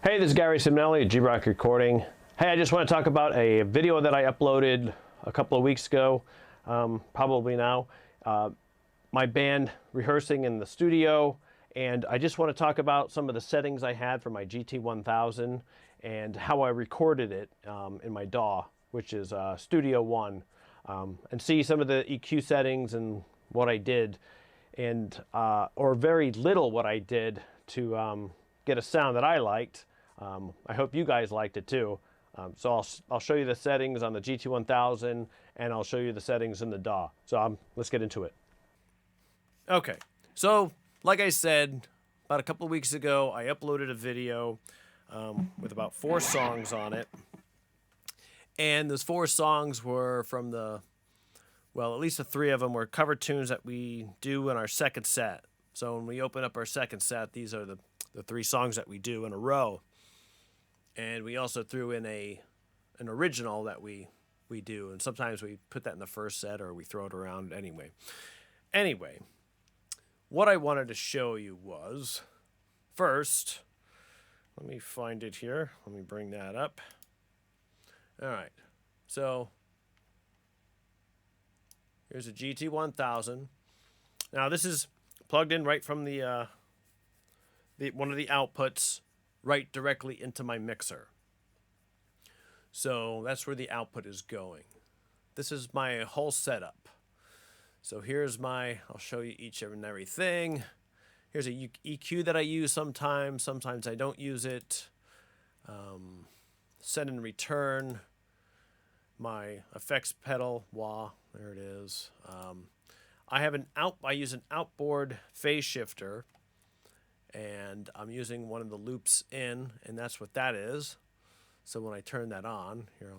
Hey, this is Gary Simonelli at G-ROC Recording. Hey, I just want to talk about a video that I uploaded a couple of weeks ago, probably now. My band rehearsing in the studio, and I just want to talk about some of the settings I had for my GT-1000 and how I recorded it in my DAW, which is Studio One, and see some of the EQ settings and what I did, and or very little what I did to get a sound that I liked. I hope you guys liked it too. So I'll show you the settings on the GT-1000, and I'll show you the settings in the DAW. So let's get into it. Okay, so like I said, about a couple of weeks ago, I uploaded a video with about 4 songs on it. And those 4 songs were from well, at least the 3 of them were cover tunes that we do in our second set. So when we open up our second set, these are the 3 songs that we do in a row. And we also threw in an original that we do, and sometimes we put that in the first set or we throw it around anyway. Anyway, what I wanted to show you was, first, let me find it here. Let me bring that up. All right, so here's a GT-1000. Now this is plugged in right from the one of the outputs, right directly into my mixer. So that's where the output is going. This is my whole setup. So here's I'll show you each and everything. Here's a EQ that I use sometimes. Sometimes I don't use it. Send and return. My effects pedal, wah, there it is. I use an outboard phase shifter, and I'm using one of the loops in, and that's what that is. So when I turn that on, here,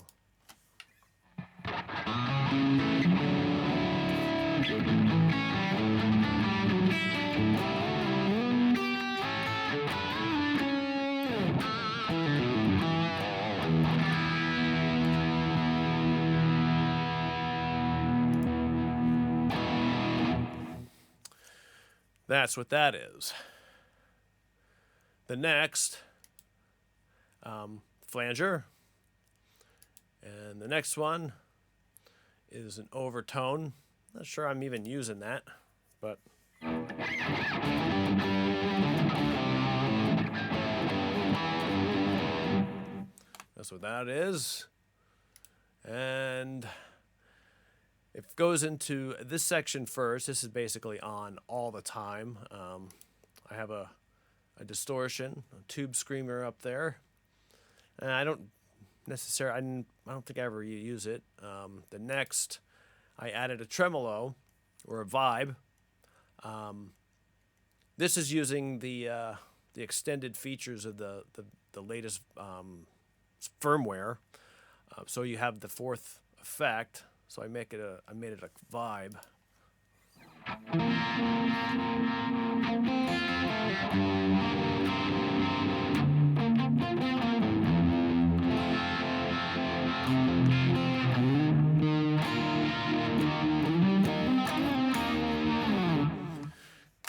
that's what that is. The next, flanger, and the next one is an overtone. Not sure I'm even using that, but that's what that is. And it goes into this section first. This is basically on all the time. I have a distortion, a tube screamer up there. And I don't think I ever use it. The next, I added a tremolo or a vibe. This is using the extended features of the latest firmware. So you have the 4th effect. So I made it a vibe.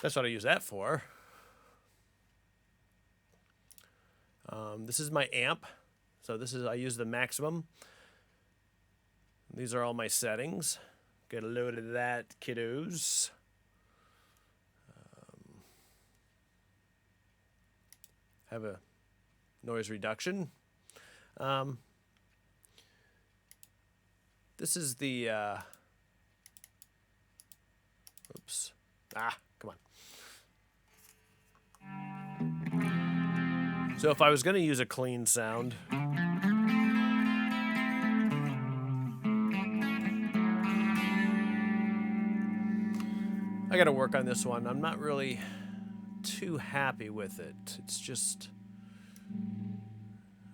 That's what I use that for. This is my amp. So I use the maximum. These are all my settings. Get a load of that, kiddos. Have a noise reduction. This is the oops. Come on. So if I was going to use a clean sound, I got to work on this one. I'm not really too happy with it. It's just,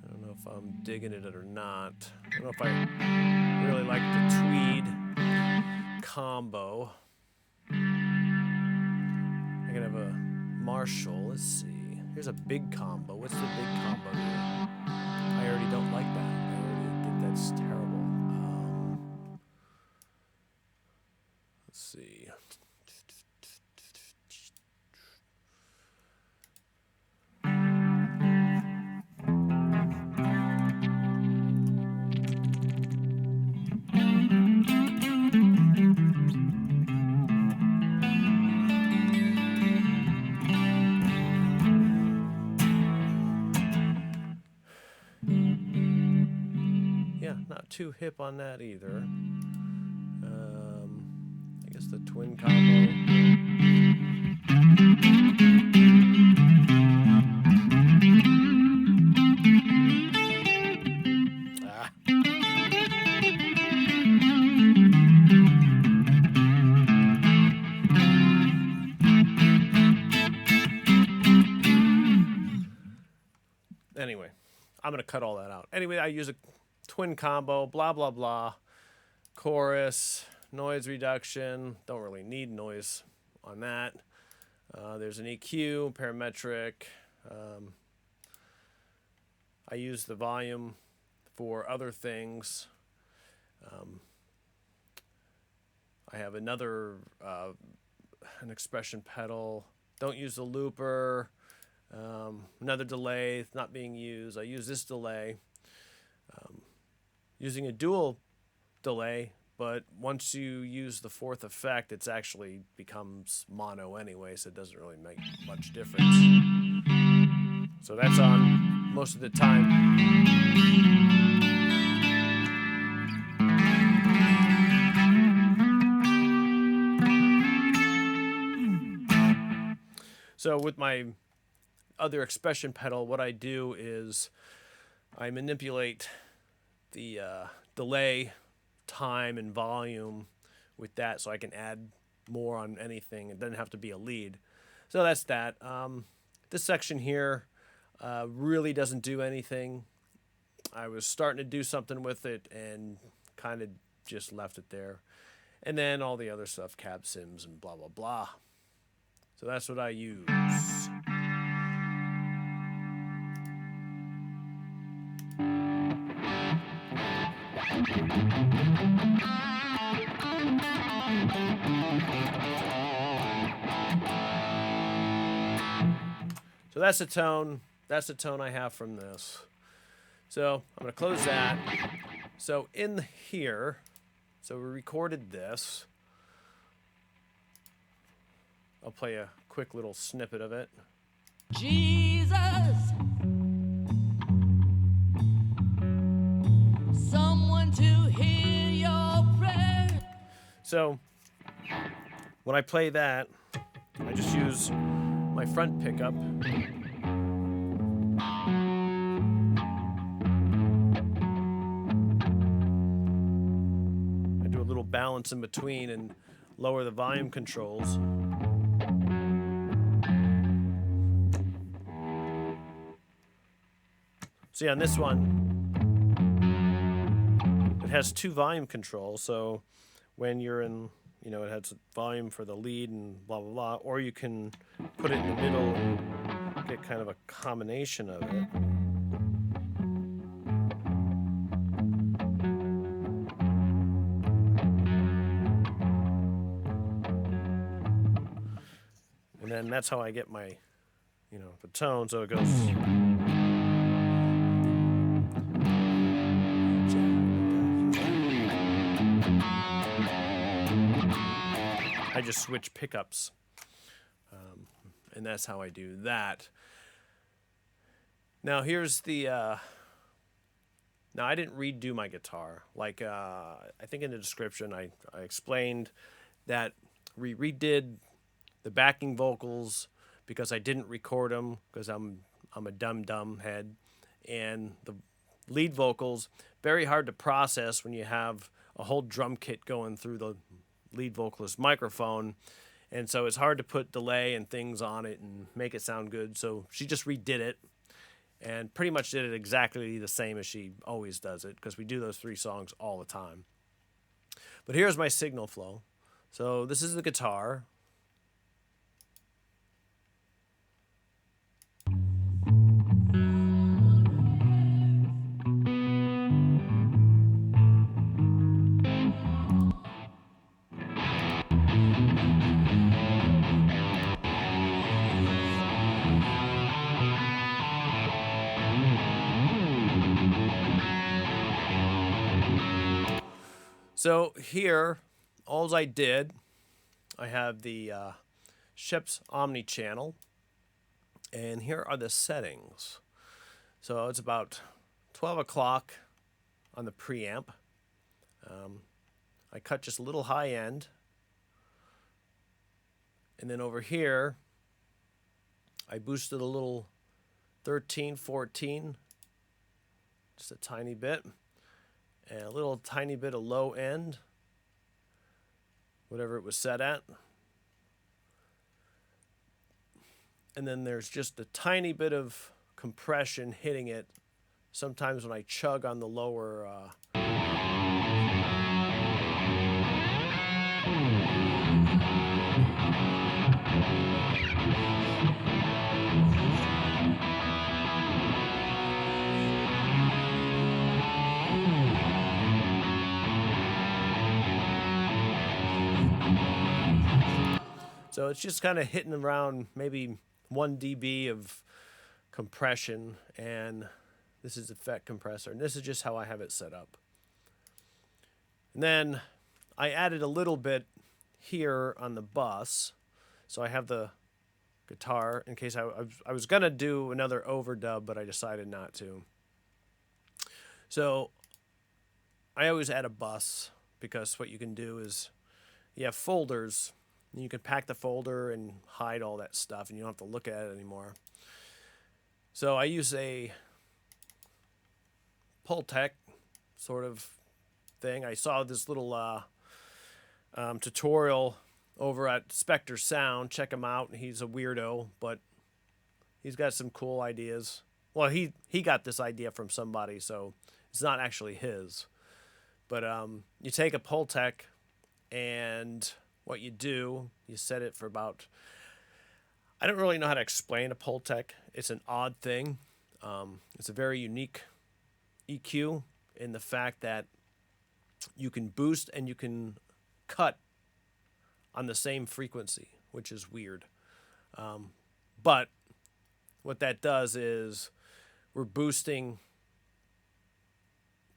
I don't know if I'm digging it or not. I don't know if I really like the tweed combo. I could have a Marshall. Let's see. Here's a big combo. What's the big combo here? I already don't like that. I already think that's terrible. Let's see. too hip on that either. I guess the twin combo. Anyway, I'm going to cut all that out. Anyway, I use a twin combo, blah, blah, blah. Chorus, noise reduction. Don't really need noise on that. There's an EQ, parametric. I use the volume for other things. I have another, an expression pedal. Don't use the looper. Another delay not being used. I use this delay. Using a dual delay, but once you use the fourth effect, it's actually becomes mono anyway, so it doesn't really make much difference. So that's on most of the time. So with my other expression pedal, what I do is I manipulate the delay, time, and volume with that so I can add more on anything. It doesn't have to be a lead. So that's that. This section here really doesn't do anything. I was starting to do something with it and kind of just left it there. And then all the other stuff, cab sims and blah, blah, blah. So that's what I use. So that's the tone. That's the tone I have from this. So I'm going to close that. So in here, so we recorded this. I'll play a quick little snippet of it. Jesus, someone to hear your prayer. So when I play that, I just use my front pickup. I do a little balance in between and lower the volume controls. See, on this one, it has two volume controls. So when you're in, you know, it has volume for the lead and blah, blah, blah. Or you can put it in the middle and get kind of a combination of it. And then that's how I get my, you know, the tone. So it goes. I just switch pickups, and that's how I do that. Now here's the, now I didn't redo my guitar. Like, I think in the description I explained that we redid the backing vocals because I didn't record them because I'm a dumb head, and the lead vocals, very hard to process when you have a whole drum kit going through the lead vocalist microphone, and so it's hard to put delay and things on it and make it sound good. So she just redid it and pretty much did it exactly the same as she always does it, because we do those 3 songs all the time. But here's my signal flow. So this is the guitar. So here, all I did, I have the Shep's Omni channel, and here are the settings. So it's about 12 o'clock on the preamp, I cut just a little high end. And then over here, I boosted a little 13, 14, just a tiny bit, and a little tiny bit of low end, whatever it was set at. And then there's just a tiny bit of compression hitting it sometimes when I chug on the lower so it's just kind of hitting around maybe 1 dB of compression, and this is effect compressor, and this is just how I have it set up. And then I added a little bit here on the bus, so I have the guitar in case I was gonna do another overdub, but I decided not to. So I always add a bus because what you can do is you have folders, and you can pack the folder and hide all that stuff, and you don't have to look at it anymore. So I use a Pultec sort of thing. I saw this little tutorial over at Spectre Sound. Check him out. He's a weirdo, but he's got some cool ideas. Well, he got this idea from somebody, so it's not actually his. But you take a Pultec, and what you do, you set it for about, I don't really know how to explain a Pultec. It's an odd thing. It's a very unique EQ in the fact that you can boost and you can cut on the same frequency, which is weird. But what that does is we're boosting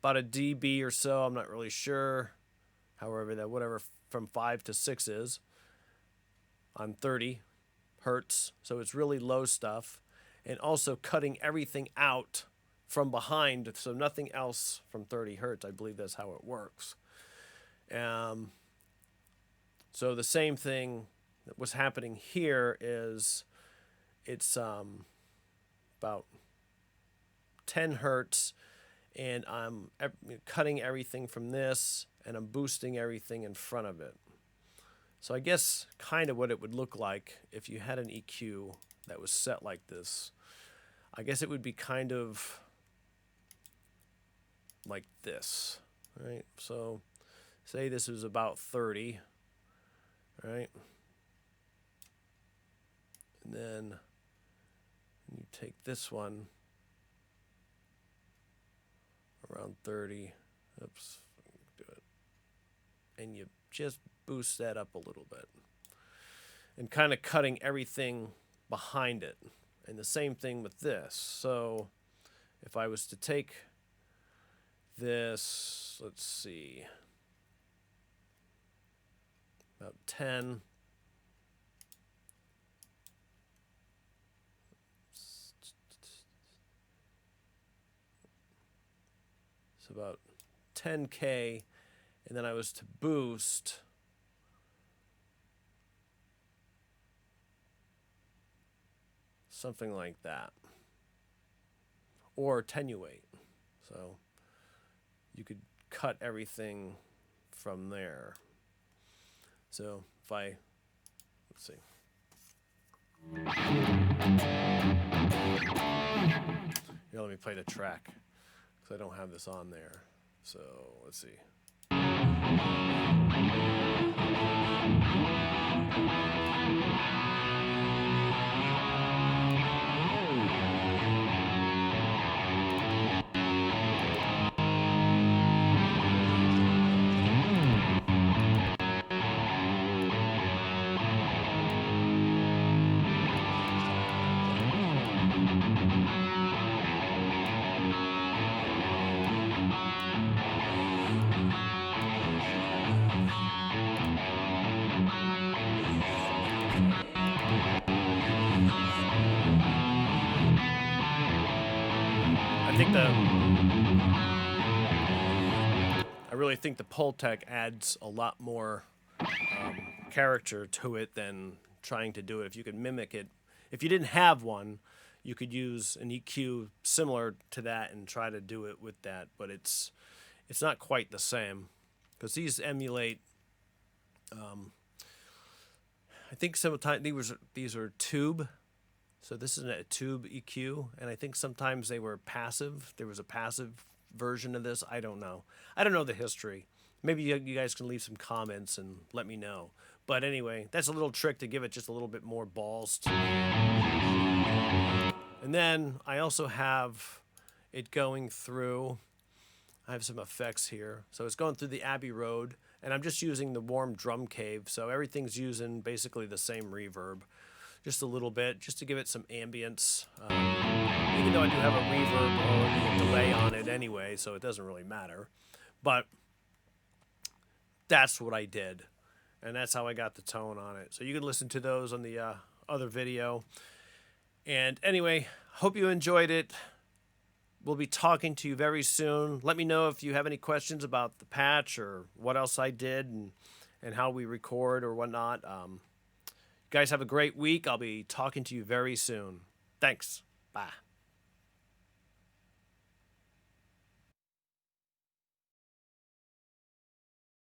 about a dB or so. I'm not really sure. However, that whatever from 5 to 6 is on 30 hertz. So it's really low stuff, and also cutting everything out from behind, so nothing else from 30 hertz. I believe that's how it works. So the same thing that was happening here is it's about 10 hertz, and I'm cutting everything from this, and I'm boosting everything in front of it. So I guess kind of what it would look like if you had an EQ that was set like this. I guess it would be kind of like this, right? So say this is about 30, right? And then you take this one around 30. Oops, do it. And you just boost that up a little bit. And kind of cutting everything behind it. And the same thing with this. So if I was to take this, let's see, about 10. It's about 10K, and then I was to boost something like that, or attenuate. So you could cut everything from there. So if I, let's see. Here, let me play the track, because I don't have this on there. So let's see. I really think the Pultec adds a lot more character to it than trying to do it. If you could mimic it, if you didn't have one, you could use an EQ similar to that and try to do it with that, but it's not quite the same because these emulate. I think sometimes these are tube, so this is a tube EQ, and I think sometimes they were passive. There was a passive version of this. I don't know. I don't know the history. Maybe you guys can leave some comments and let me know. But anyway, that's a little trick to give it just a little bit more balls to. And then I also have it going through. I have some effects here. So it's going through the Abbey Road, and I'm just using the warm drum cave. So everything's using basically the same reverb, just a little bit, just to give it some ambience. Even though I do have a reverb or a delay on it anyway, so it doesn't really matter. But that's what I did, and that's how I got the tone on it. So you can listen to those on the other video. And anyway, hope you enjoyed it. We'll be talking to you very soon. Let me know if you have any questions about the patch or what else I did and how we record or whatnot. You guys have a great week. I'll be talking to you very soon. Thanks. Bye.